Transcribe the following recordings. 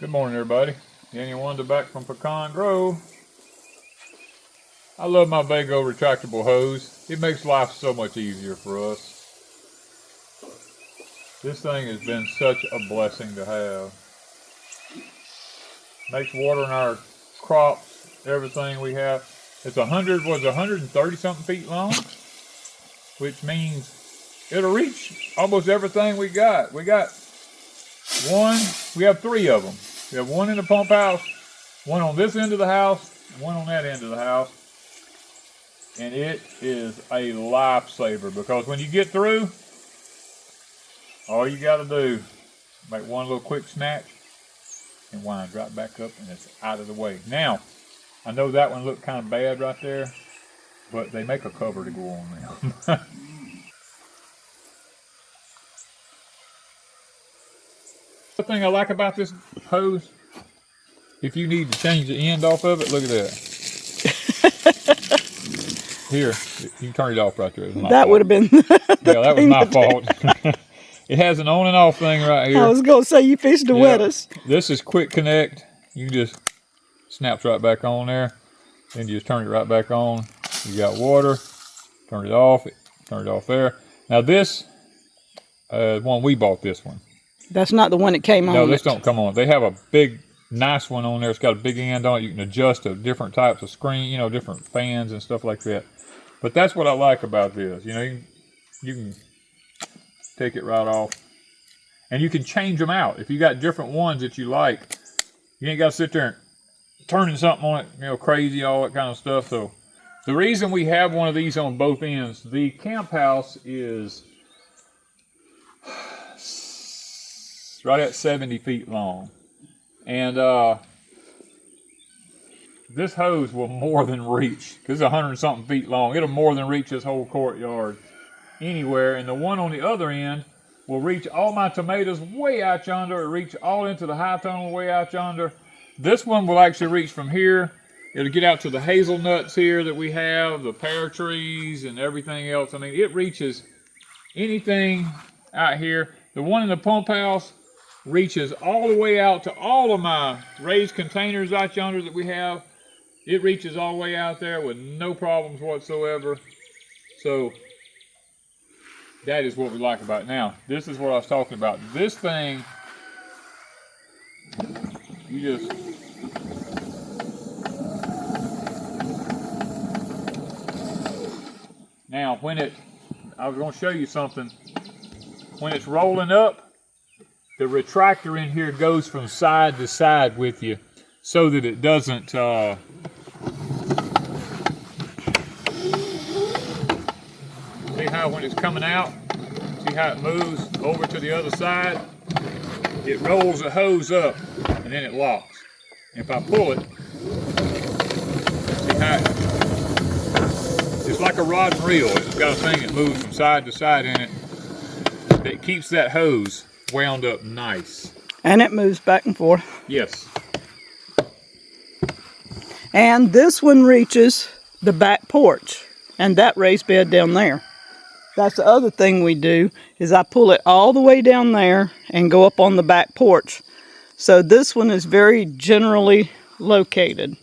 Good morning, everybody. Danny and Wanda back from Pecan Grove. I love my Vego retractable hose. It makes life so much easier for us. This thing has been such a blessing to have. Makes watering our crops, everything we have. It's 130 something feet long, which means it'll reach almost everything we got. We have three of them. We have one in the pump house, one on this end of the house, one on that end of the house. And it is a lifesaver because when you get through, all you got to do, make one little quick snatch and wind right back up and it's out of the way. Now, I know that one looked kind of bad right there, but they make a cover to go on now. The thing I like about this hose, if you need to change the end off of it, look at that. Here, you can turn it off right there. That would have been that was my fault. It has an on and off thing right here. I was going to say you fixed to wet us. This is quick connect. You can just snaps right back on there. Then you just turn it right back on. You got water. Turn it off there. Now this one, we bought this one. That's not the one that came on. No, this don't come on. They have a big, nice one on there. It's got a big end on it. You can adjust to different types of screen, different fans and stuff like that. But that's what I like about this. You can take it right off. And you can change them out. If you got different ones that you like, you ain't got to sit there and turning something on it, crazy, all that kind of stuff. So the reason we have one of these on both ends, the camp house is right at 70 feet long. And this hose will more than reach, because it's 100 something feet long. It'll more than reach this whole courtyard anywhere. And the one on the other end will reach all my tomatoes way out yonder. It'll reach all into the high tunnel way out yonder. This one will actually reach from here. It'll get out to the hazelnuts here that we have, the pear trees and everything else. I mean, it reaches anything out here. The one in the pump house reaches all the way out to all of my raised containers out yonder that we have. It reaches all the way out there with no problems whatsoever. So that is what we like about it. Now, this is what I was talking about. This thing, you just now when I was going to show you something. When it's rolling up, the retractor in here goes from side to side with you so that it doesn't see how when it's coming out, see how it moves over to the other side? It rolls the hose up and then it locks. If I pull it, see how it's like a rod and reel. It's got a thing that moves from side to side in it that keeps that hose wound up nice. And it moves back and forth. Yes. And this one reaches the back porch and that raised bed down there. That's the other thing we do, is I pull it all the way down there and go up on the back porch. So this one is very generally located.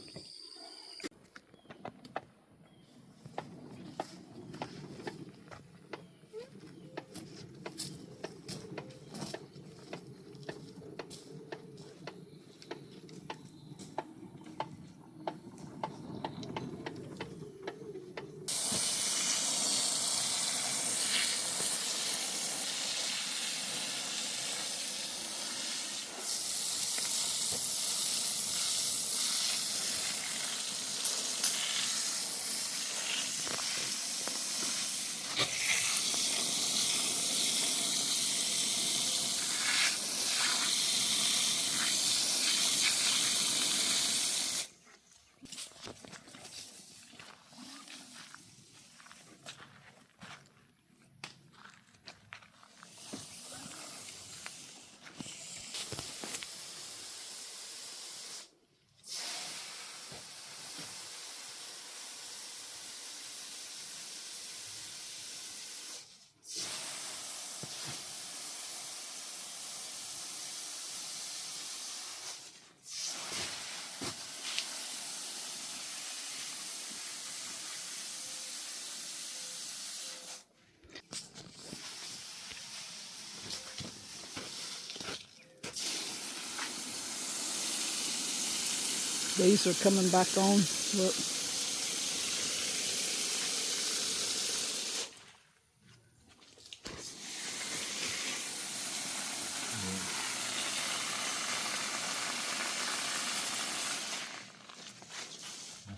These are coming back on. Look.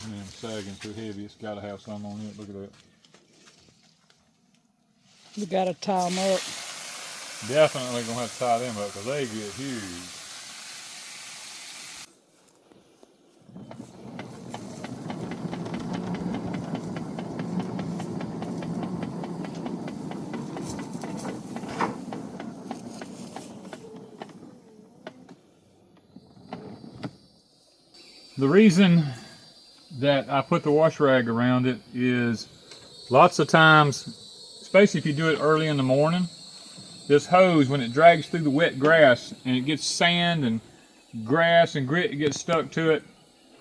And sagging too heavy. It's got to have some on it. Look at that. We got to tie them up. Definitely gonna have to tie them up because they get huge. The reason that I put the wash rag around it is lots of times, especially if you do it early in the morning, this hose, when it drags through the wet grass and it gets sand and grass and grit, it gets stuck to it.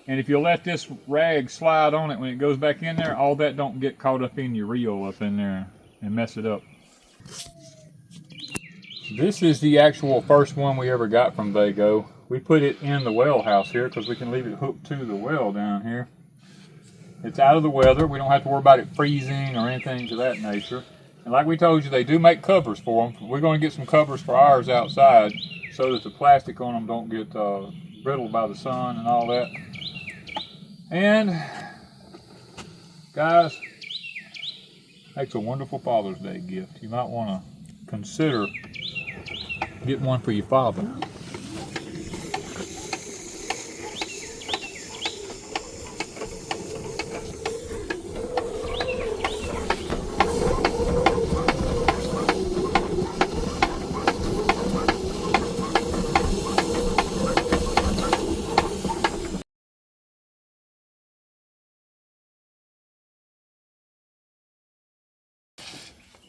And if you let this rag slide on it when it goes back in there, all that don't get caught up in your reel up in there and mess it up. This is the actual first one we ever got from Vego. We put it in the well house here because we can leave it hooked to the well down here. It's out of the weather. We don't have to worry about it freezing or anything to that nature. And like we told you, they do make covers for them. We're going to get some covers for ours outside so that the plastic on them don't get brittled by the sun and all that. And guys, makes a wonderful Father's Day gift. You might want to consider getting one for your father.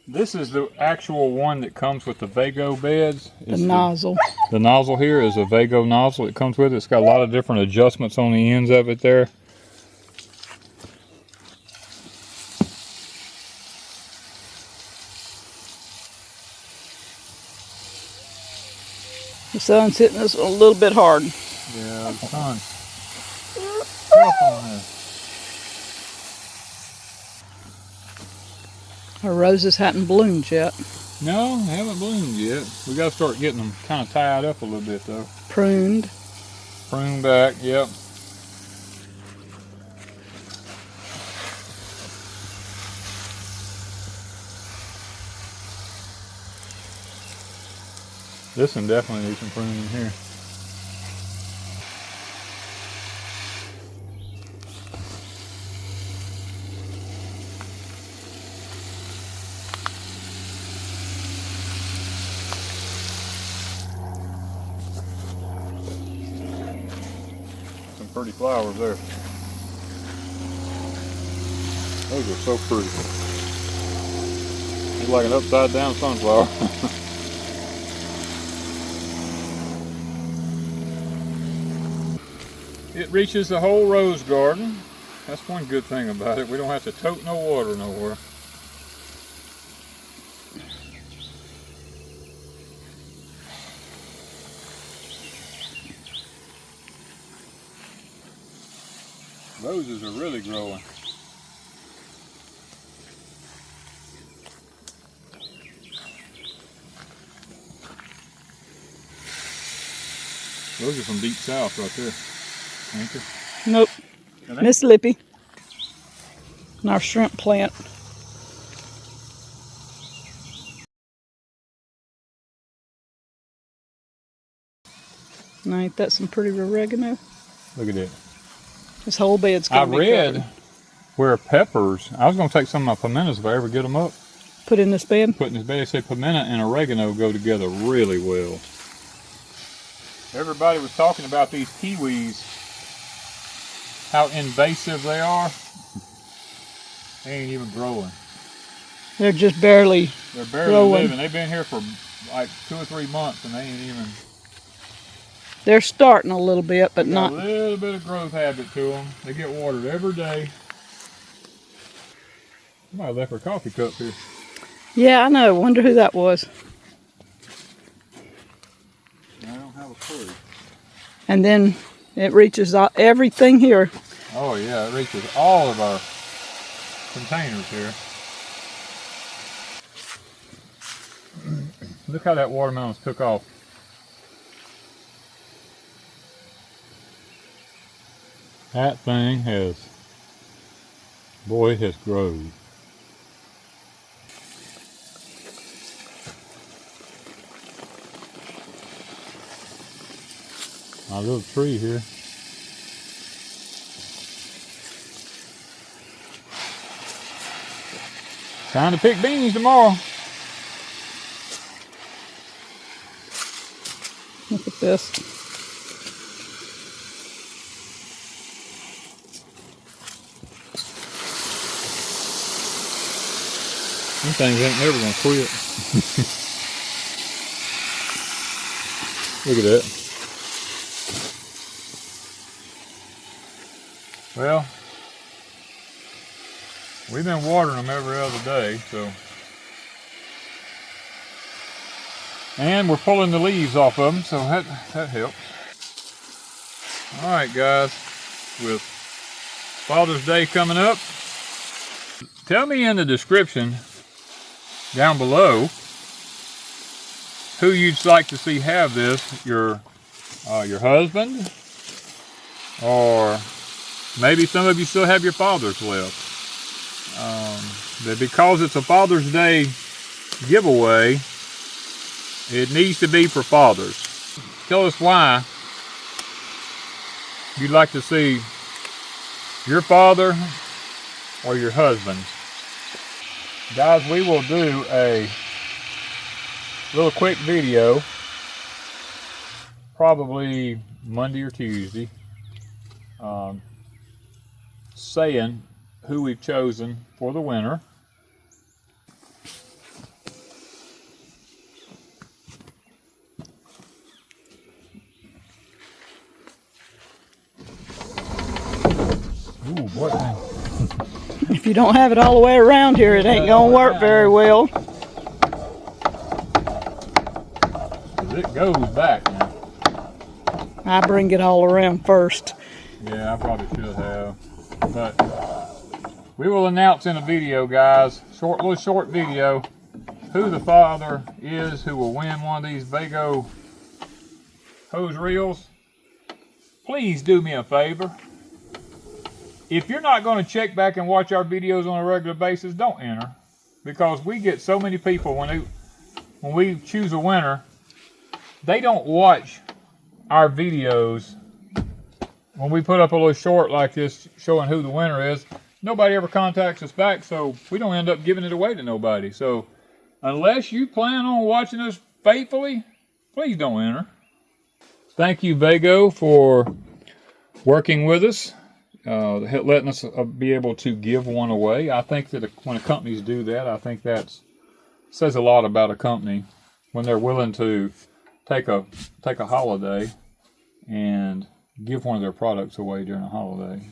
This is the actual one that comes with the Vego beds. The nozzle. The nozzle here is a Vego nozzle that comes with it. It's got a lot of different adjustments on the ends of it there. The sun's hitting us a little bit hard. Yeah, the sun's tough on this. Our roses hadn't bloomed yet. No, they haven't bloomed yet. We got to start getting them kind of tied up a little bit though. Pruned. Prune back, yep. This one definitely needs some pruning here. Some pretty flowers there. Those are so pretty. It's like an upside down sunflower. It reaches the whole rose garden. That's one good thing about it. We don't have to tote no water nowhere. Roses are really growing. Those are from deep south right there. Nope. Miss Lippy. And our shrimp plant. Now, ain't that some pretty oregano? Look at that. This whole bed's going to be read covered. Where peppers, I was going to take some of my pimentas if I ever get them up. Put in this bed? Put in this bed. They say pimenta and oregano go together really well. Everybody was talking about these kiwis, how invasive they are. They ain't even growing. They're just barely They're barely growing. living. They've been here for like 2 or 3 months and they ain't even... They're starting a little bit, but not... A little bit of growth habit to them. They get watered every day. Somebody left her coffee cup here. Yeah, I know. Wonder who that was. I don't have a clue. And then It reaches everything here. Oh yeah, it reaches all of our containers here. Look how that watermelon's took off. That thing has, boy, it has grown. My little tree here. Time to pick beans tomorrow. Look at this. These things ain't never gonna quit. Look at that. Well, we've been watering them every other day, so. And we're pulling the leaves off of them, so that helps. All right, guys, with Father's Day coming up, tell me in the description down below who you'd like to see have this, your husband, or maybe some of you still have your fathers left. But because it's a Father's Day giveaway, it needs to be for fathers. Tell us why you'd like to see your father or your husband. Guys, we will do a little quick video, probably Monday or Tuesday, saying who we've chosen for the winner. Ooh, boy. If you don't have it all the way around here, it ain't gonna work very well. It goes back now. I bring it all around first. Yeah, I probably should have. But we will announce in a video, guys, little short video, who the father is who will win one of these Vego hose reels. Please do me a favor. If you're not going to check back and watch our videos on a regular basis, don't enter. Because we get so many people when we choose a winner, they don't watch our videos. When we put up a little short like this showing who the winner is, nobody ever contacts us back, so we don't end up giving it away to nobody. So unless you plan on watching us faithfully, please don't enter. Thank you, Vego, for working with us. Letting us be able to give one away. I think that when companies do that, I think that says a lot about a company when they're willing to take a holiday and give one of their products away during a holiday.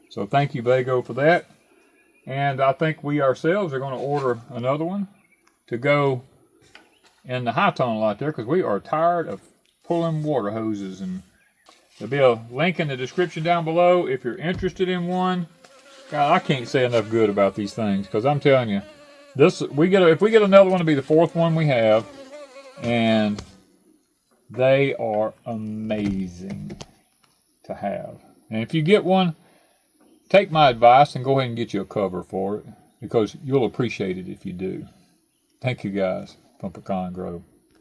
So thank you, Vego, for that. And I think we ourselves are going to order another one to go in the high tunnel out there because we are tired of pulling water hoses. And there'll be a link in the description down below if you're interested in one. God, I can't say enough good about these things because I'm telling you, if we get another one, it'll be the 4th one we have, and they are amazing to have. And if you get one, take my advice and go ahead and get you a cover for it because you'll appreciate it if you do. Thank you, guys, from Pecan Grove.